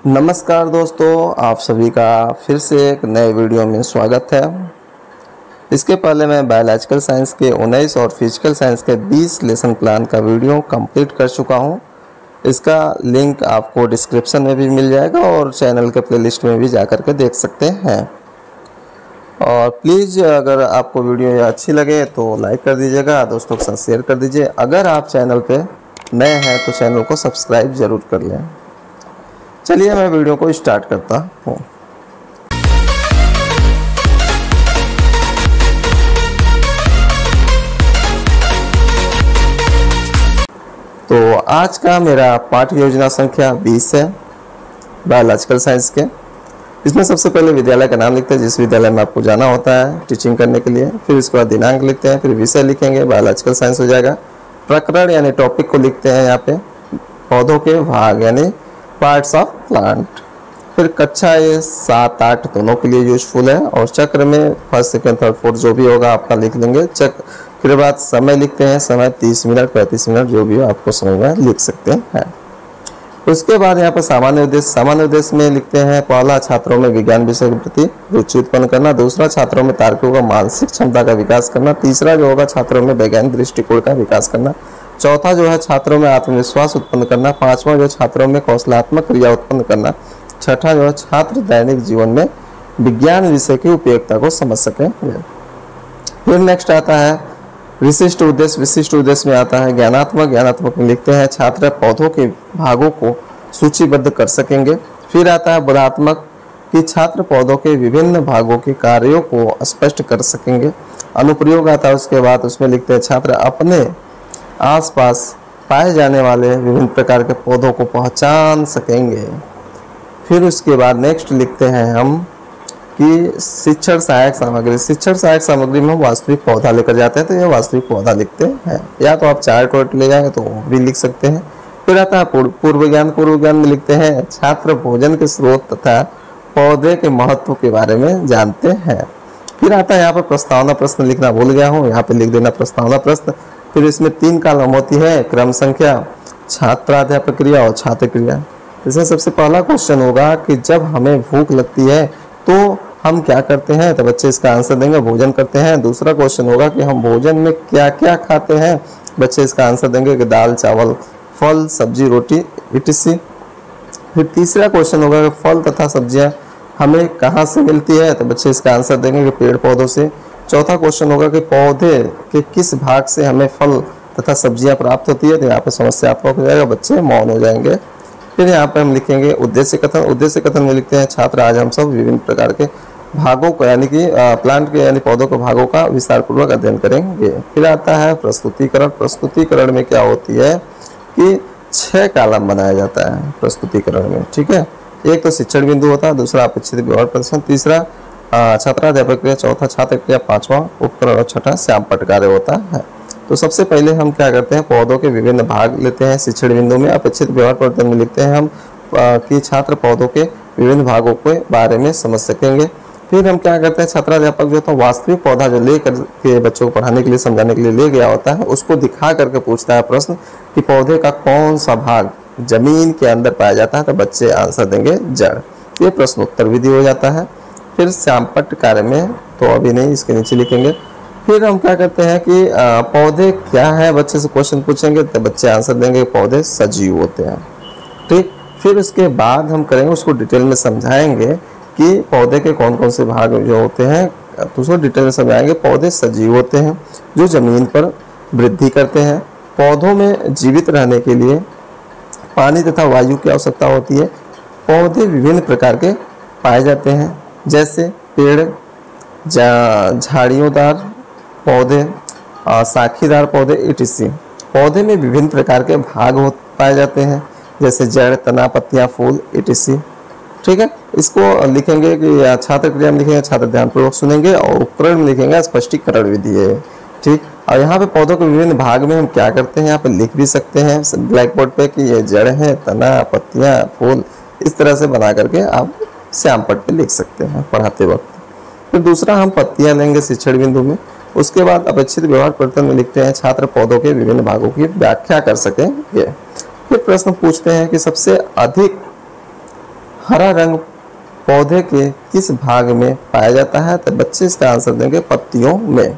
नमस्कार दोस्तों, आप सभी का फिर से एक नए वीडियो में स्वागत है। इसके पहले मैं बायोलॉजिकल साइंस के 19 और फिजिकल साइंस के 20 लेसन प्लान का वीडियो कंप्लीट कर चुका हूं। इसका लिंक आपको डिस्क्रिप्शन में भी मिल जाएगा और चैनल के प्लेलिस्ट में भी जा कर के देख सकते हैं। और प्लीज़ अगर आपको वीडियो ये अच्छी लगे तो लाइक कर दीजिएगा, दोस्तों के साथ शेयर कर दीजिए। अगर आप चैनल पर नए हैं तो चैनल को सब्सक्राइब ज़रूर कर लें। चलिए मैं वीडियो को स्टार्ट करता हूँ। तो आज का मेरा पाठ योजना संख्या 20 है बायोलॉजिकल साइंस के। इसमें सबसे पहले विद्यालय का नाम लिखते हैं, जिस विद्यालय में आपको जाना होता है टीचिंग करने के लिए। फिर इसके बाद दिनांक लिखते हैं, फिर विषय लिखेंगे, बायोलॉजिकल साइंस हो जाएगा। प्रकरण यानी टॉपिक को लिखते हैं यहाँ पे, पौधों के भाग यानी पार्ट्स ऑफ प्लांट। फिर कक्षा ये 7, 8 दोनों के लिए यूजफुल है। और चक्र में फर्स्ट, सेकंड, थर्ड, फोर्थ जो भी होगा आपका लिख लेंगे। चक्र फिर बाद समय लिखते हैं, समय 30 मिनट 35 मिनट जो भी हो आपको समझ में लिख सकते हैं। उसके बाद यहाँ पर सामान्य उद्देश्य। सामान्य उद्देश्य में लिखते हैं, पहला छात्रों में विज्ञान विषय के प्रति रुचि उत्पन्न करना। दूसरा छात्रों में तार्किकों का मानसिक क्षमता का विकास करना। तीसरा जो होगा छात्रों में वैज्ञानिक दृष्टिकोण का विकास करना। चौथा जो है छात्रों में आत्मविश्वास उत्पन्न करना। पांचवा जो छात्रों में कौशलात्मक क्रिया उत्पन्न करना। छठा जो है छात्र दैनिक जीवन में विज्ञान विषय की उपयोगिता को समझ सकें। फिर नेक्स्ट आता है विशिष्ट उद्देश्य। विशिष्ट उद्देश्य में आता है ज्ञानात्मक। ज्ञानात्मक में लिखते हैं छात्र पौधों के भागों को सूचीबद्ध कर सकेंगे। फिर आता है बोधात्मक कि छात्र पौधों के विभिन्न भागों के कार्यों को स्पष्ट कर सकेंगे। अनुप्रयोग आता है उसके बाद, उसमें लिखते हैं छात्र अपने आसपास पाए जाने वाले विभिन्न प्रकार के पौधों को पहचान सकेंगे। फिर उसके बाद नेक्स्ट लिखते हैं हम कि शिक्षण सहायक सामग्री। शिक्षण सहायक सामग्री में हम वास्तविक पौधा लेकर जाते हैं, तो ये वास्तविक पौधा लिखते हैं। या तो आप चार्ट वार्ट ले जाएंगे तो वो भी लिख सकते हैं। फिर आता है पूर्व ज्ञान। पूर्व ज्ञान में लिखते हैं छात्र भोजन के स्रोत तथा पौधे के महत्व के बारे में जानते हैं। फिर आता है यहाँ पर प्रस्तावना प्रश्न। लिखना भूल गया हूँ, यहाँ पे लिख देना प्रस्तावना प्रश्न। फिर इसमें 3 कॉलम होती है, क्रम संख्या, छात्राध्यापक क्रिया और छात्र क्रिया। इसमें सबसे पहला क्वेश्चन होगा कि जब हमें भूख लगती है तो हम क्या करते हैं, तो बच्चे इसका आंसर देंगे भोजन करते हैं। दूसरा क्वेश्चन होगा कि हम भोजन में क्या क्या खाते हैं, बच्चे इसका आंसर देंगे कि दाल, चावल, फल, सब्जी, रोटी etc। फिर तीसरा क्वेश्चन होगा कि फल तथा सब्जियां हमें कहाँ से मिलती है, तो बच्चे इसका आंसर देंगे कि पेड़ पौधों से। चौथा क्वेश्चन होगा कि पौधे के किस भाग से हमें फल तथा सब्जियां प्राप्त होती है, तो यहाँ पर समस्यात्मक हो जाएगा, बच्चे मौन हो जाएंगे। फिर यहाँ पर हम लिखेंगे उद्देश्य कथन। उद्देश्य कथन में लिखते हैं छात्र आज हम सब विभिन्न प्रकार के भागों को यानी कि प्लांट के यानी पौधों के भागों का विस्तार पूर्वक अध्ययन करेंगे। फिर आता है प्रस्तुतिकरण। प्रस्तुतिकरण में क्या होती है कि 6 कॉलम बनाया जाता है प्रस्तुतिकरण में, ठीक है। एक तो शिक्षण बिंदु होता है, दूसरा अपेक्षित व्यवहार प्रदर्शन, तीसरा छात्राध्यापक क्रिया, चौथा छात्र क्रिया, पांचवा उपकरण और छठा श्यामपट्ट कार्य होता है। तो सबसे पहले हम क्या करते हैं, पौधों के विभिन्न भाग लेते हैं शिक्षण बिंदु में। अपेक्षित व्यवहार प्रवर्तन में लिखते हैं हम कि छात्र पौधों के विभिन्न भागों के बारे में समझ सकेंगे। फिर हम क्या करते हैं, छात्राध्यापक जो था वास्तविक पौधा जो ले करके बच्चों को पढ़ाने के लिए समझाने के लिए ले गया होता है, उसको दिखा करके पूछता है प्रश्न कि पौधे का कौन सा भाग जमीन के अंदर पाया जाता है, तो बच्चे आंसर देंगे जड़। ये प्रश्नोत्तर विधि हो जाता है। फिर श्यामपट्ट कार्य में तो अभी नहीं, इसके नीचे लिखेंगे। फिर हम क्या करते हैं कि पौधे क्या है, बच्चे से क्वेश्चन पूछेंगे तो बच्चे आंसर देंगे पौधे सजीव होते हैं, ठीक। फिर उसके बाद हम करेंगे उसको डिटेल में समझाएंगे कि पौधे के कौन कौन से भाग जो होते हैं, तो उसको डिटेल में समझाएंगे। पौधे सजीव होते हैं जो जमीन पर वृद्धि करते हैं। पौधों में जीवित रहने के लिए पानी तथा वायु की आवश्यकता होती है। पौधे विभिन्न प्रकार के पाए जाते हैं, जैसे पेड़, झाड़ियोंदार पौधे, शाखीदार पौधे etc। पौधे में विभिन्न प्रकार के भाग पाए जाते हैं, जैसे जड़, तना, पत्तियां, फूल etc, ठीक है। इसको लिखेंगे कि छात्र क्रिया में लिखेंगे छात्र ध्यानपूर्वक सुनेंगे, और उपकरण में लिखेंगे स्पष्टीकरण विधि है, ठीक। और यहाँ पे पौधों के विभिन्न भाग में हम क्या करते हैं, यहाँ पे लिख भी सकते हैं ब्लैक बोर्ड पे कि ये जड़ है, तना, पत्तियां, फूल, इस तरह से बना करके आप श्यामपट्ट पे लिख सकते हैं पढ़ाते वक्त। फिर दूसरा हम पत्तियां लेंगे शिक्षण बिंदु में। उसके बाद अपेक्षित व्यवहार प्रवर्तन में लिखते हैं छात्र पौधों के विभिन्न भागों की व्याख्या कर सकेंगे। फिर प्रश्न पूछते हैं कि सबसे अधिक हरा रंग पौधे के किस भाग में पाया जाता है? तो बच्चे इसका आंसर देंगे पत्तियों में।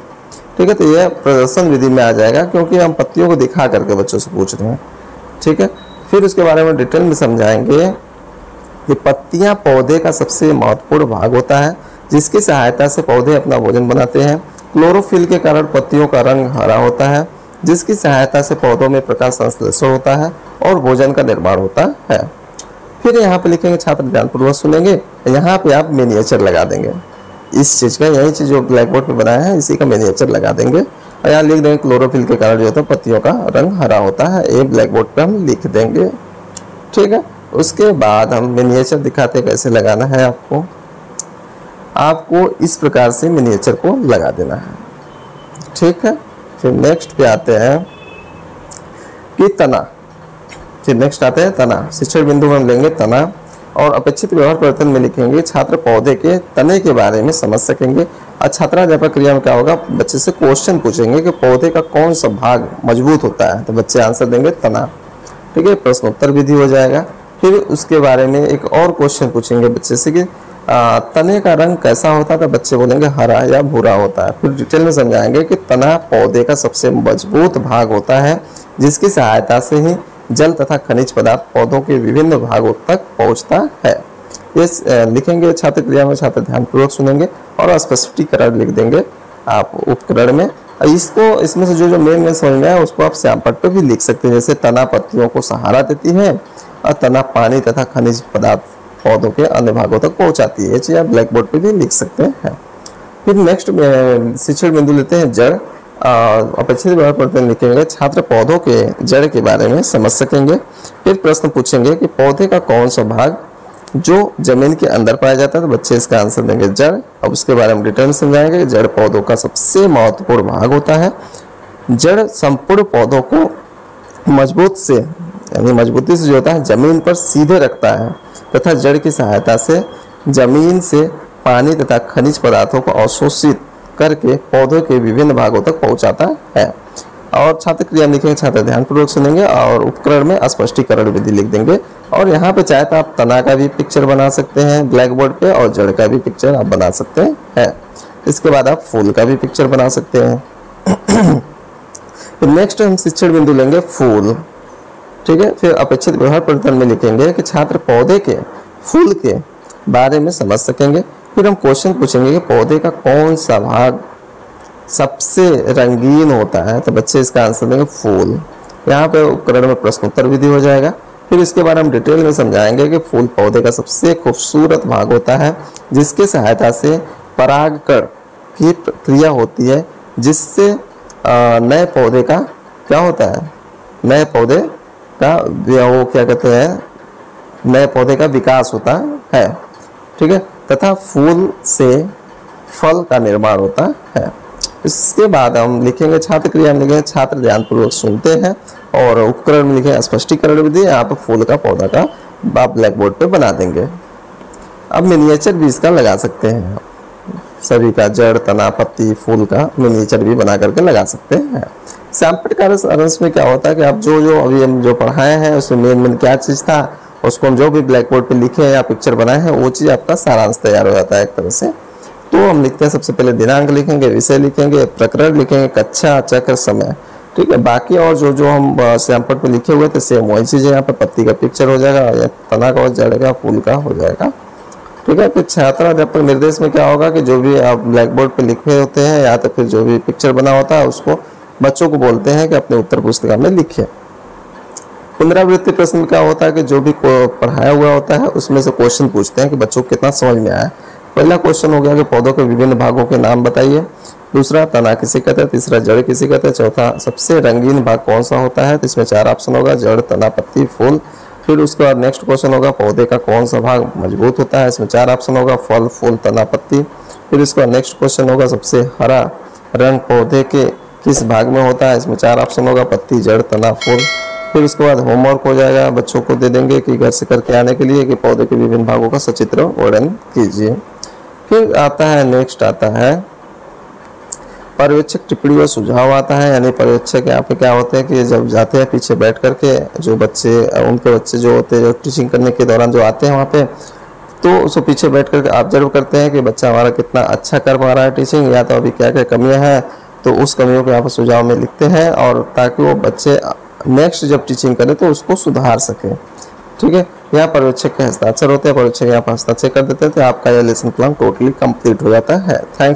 ठीक है, तो यह प्रदर्शन विधि में आ जाएगा क्योंकि हम पत्तियों को दिखा करके बच्चों से पूछ रहे हैं। ठीक है, फिर उसके बारे में डिटेल में समझाएंगे कि पत्तियां पौधे का सबसे महत्वपूर्ण भाग होता है जिसकी सहायता से पौधे अपना भोजन बनाते हैं। क्लोरोफिल के कारण पत्तियों का रंग हरा होता है जिसकी सहायता से पौधों में प्रकाश संश्लेषण होता है और भोजन का निर्माण होता है। फिर यहाँ पे लिखेंगे, छात्र ध्यानपूर्वक सुनेंगे, यहाँ पे आप मिनिएचर लगा देंगे इस चीज़ का, यही चीज़ जो ब्लैक बोर्ड पे बनाया है इसी का मिनिएचर लगा देंगे और यहाँ लिख देंगे क्लोरोफिल के कारण जो होता है पत्तियों का रंग हरा होता है। ये ब्लैक बोर्ड पे हम लिख देंगे। ठीक है, उसके बाद हम मिनिएचर दिखाते हैं कैसे लगाना है। आपको इस प्रकार से मिनिएचर को लगा देना है। ठीक है, फिर नेक्स्ट पे आते हैं कि तना। फिर नेक्स्ट आते हैं तना। शिक्षण बिंदु में हम लेंगे तना और अपेक्षित व्यवहार परिवर्तन में लिखेंगे छात्र पौधे के तने के बारे में समझ सकेंगे। और छात्राध्यापक क्रिया में क्या होगा, बच्चे से क्वेश्चन पूछेंगे कि पौधे का कौन सा भाग मजबूत होता है, तो बच्चे आंसर देंगे तना। ठीक है, प्रश्नोत्तर विधि हो जाएगा। फिर उसके बारे में एक और क्वेश्चन पूछेंगे बच्चे से कि तने का रंग कैसा होता है, तो बच्चे बोलेंगे हरा या भूरा होता है। फिर डिटेल में समझाएंगे कि तना पौधे का सबसे मजबूत भाग होता है जिसकी सहायता से ही जल तथा खनिज पदार्थ पौधों के विभिन्न भागों तक पहुंचता है। ये लिखेंगे छात्र क्रिया में, छात्र ध्यानपूर्वक सुनेंगे और स्पष्टीकरण लिख देंगे आप उपकरण में। इसमें से जो मेन समझ में आया उसको आप श्यामपट्ट पे भी लिख सकते हैं। जैसे तना पत्तियों को सहारा देती है और तना पानी तथा खनिज पदार्थ पौधों के अन्य भागों तक पहुंचाती है। ये चीज आप ब्लैक बोर्ड पे भी लिख सकते हैं। फिर नेक्स्ट शिक्षण बिंदु लेते हैं जड़। अपेक्षित व्यवहार परिवर्तन लिखेंगे छात्र पौधों के जड़ के बारे में समझ सकेंगे। फिर प्रश्न पूछेंगे कि पौधे का कौन सा भाग जो जमीन के अंदर पाया जाता है, तो बच्चे इसका आंसर देंगे जड़। अब उसके बारे में डिटेल में समझाएंगे कि जड़ पौधों का सबसे महत्वपूर्ण भाग होता है। जड़ संपूर्ण पौधों को मजबूत से यानी मजबूती से जो होता है जमीन पर सीधे रखता है तथा जड़ की सहायता से जमीन से पानी तथा खनिज पदार्थों को अवशोषित करके पौधों के विभिन्न भागों तक पहुंचाता है। और छात्र क्रिया लिखेंगे, छात्र ध्यानपूर्वक सुनेंगे और उपकरण में स्पष्टीकरण विधि लिख देंगे। और यहाँ पे चाहे तो आप तना का भी पिक्चर बना सकते हैं ब्लैक बोर्ड पे और जड़ का भी पिक्चर आप बना सकते हैं। इसके बाद आप फूल का भी पिक्चर बना सकते हैं। फिर नेक्स्ट हम शिक्षण बिंदु लेंगे फूल। ठीक है, फिर अपेक्षित व्यवहार परिवर्तन में लिखेंगे कि छात्र पौधे के फूल के बारे में समझ सकेंगे। फिर हम क्वेश्चन पूछेंगे कि पौधे का कौन सा भाग सबसे रंगीन होता है, तो बच्चे इसका आंसर देंगे फूल। यहाँ पे उपकरण में प्रश्नोत्तर विधि हो जाएगा। फिर इसके बारे में डिटेल में समझाएंगे कि फूल पौधे का सबसे खूबसूरत भाग होता है जिसकी सहायता से परागकण की प्रक्रिया होती है जिससे नए पौधे का क्या होता है, नए पौधे का वो क्या कहते हैं, नए पौधे का विकास होता है। ठीक है, तथा फूल से फल का निर्माण होता है। इसके बाद हम लिखेंगे छात्र क्रिया में लिखेंगे छात्र ध्यानपूर्वक सुनते हैं और उपकरण में लिखेंगे स्पष्टीकरण विधि। यहाँ पर फूल का पौधा का आप ब्लैक बोर्ड पे बना देंगे। अब मिनिएचर भी इसका लगा सकते हैं, सभी का जड़ तना पत्ती फूल का मिनिएचर भी बना करके लगा सकते हैं। श्यामपट्ट सारांश में क्या होता है कि आप जो अभी हम जो पढ़ाए हैं उसमें मेन क्या चीज़ था उसको हम जो भी ब्लैक बोर्ड पे लिखे हैं या पिक्चर बनाए हैं वो चीज़ आपका सारांश तैयार हो जाता है एक तरह से। तो हम लिखते हैं, सबसे पहले दिनांक लिखेंगे, विषय लिखेंगे, प्रकरण लिखेंगे, कक्षा चक्र समय। ठीक है, बाकी और जो हम श्यामपट्ट पे लिखे हुए थे सेम वही चीज़ है। यहाँ पे पत्ती का पिक्चर हो जाएगा या तना का और जड़ का फूल का हो जाएगा। ठीक है, फिर छात्राध्यापक निर्देश में क्या होगा कि जो भी आप ब्लैक बोर्ड पे लिखे होते हैं या तो फिर जो भी पिक्चर बना होता है उसको बच्चों को बोलते हैं कि अपने उत्तर पुस्तिका में लिखें। पुनरावृत्ति प्रश्न में क्या होता है कि जो भी पढ़ाया हुआ होता है उसमें से क्वेश्चन पूछते हैं कि बच्चों को कितना समझ में आया। पहला क्वेश्चन हो गया कि पौधों के विभिन्न भागों के नाम बताइए। दूसरा तना किसे कहते हैं, तीसरा जड़ किसे कहते हैं, चौथा सबसे रंगीन भाग कौन सा होता है, तो इसमें 4 ऑप्शन होगा जड़ तना पत्ती फूल। फिर उसके बाद नेक्स्ट क्वेश्चन होगा पौधे का कौन सा भाग मजबूत होता है, इसमें 4 ऑप्शन होगा फल फूल तना पत्ती। फिर इसके बाद नेक्स्ट क्वेश्चन होगा सबसे हरा रंग पौधे के किस भाग में होता है, इसमें 4 ऑप्शन होगा पत्ती जड़ तना फूल। फिर उसके बाद होमवर्क हो जाएगा, बच्चों को दे देंगे कि घर से करके आने के लिए कि पौधे के विभिन्न भागों का सचित्र वर्णन कीजिए। फिर आता है नेक्स्ट आता है पर्यवेक्षक टिप्पणी व सुझाव आता है। यानी पर्यवेक्षक यहाँ पे क्या होते हैं कि जब जाते हैं पीछे बैठ करके जो बच्चे उनके बच्चे जो होते हैं जो टीचिंग करने के दौरान जो आते हैं वहाँ पे तो उसको पीछे बैठ कर ऑब्जर्व करते हैं कि बच्चा हमारा कितना अच्छा कर पा रहा है टीचिंग, या तो अभी क्या क्या कमियां हैं, तो उस कमियों को यहाँ पर सुझाव में लिखते हैं, और ताकि वो बच्चे नेक्स्ट जब टीचिंग करें तो उसको सुधार सकें। ठीक है, यहाँ पर्यवेक्षक के हस्ताक्षर होते हैं, पर्यवेक्षक यहाँ पर हस्ताक्षर कर देते हैं, तो आपका यह लेसन प्लान टोटली कंप्लीट हो जाता है। थैंक्स।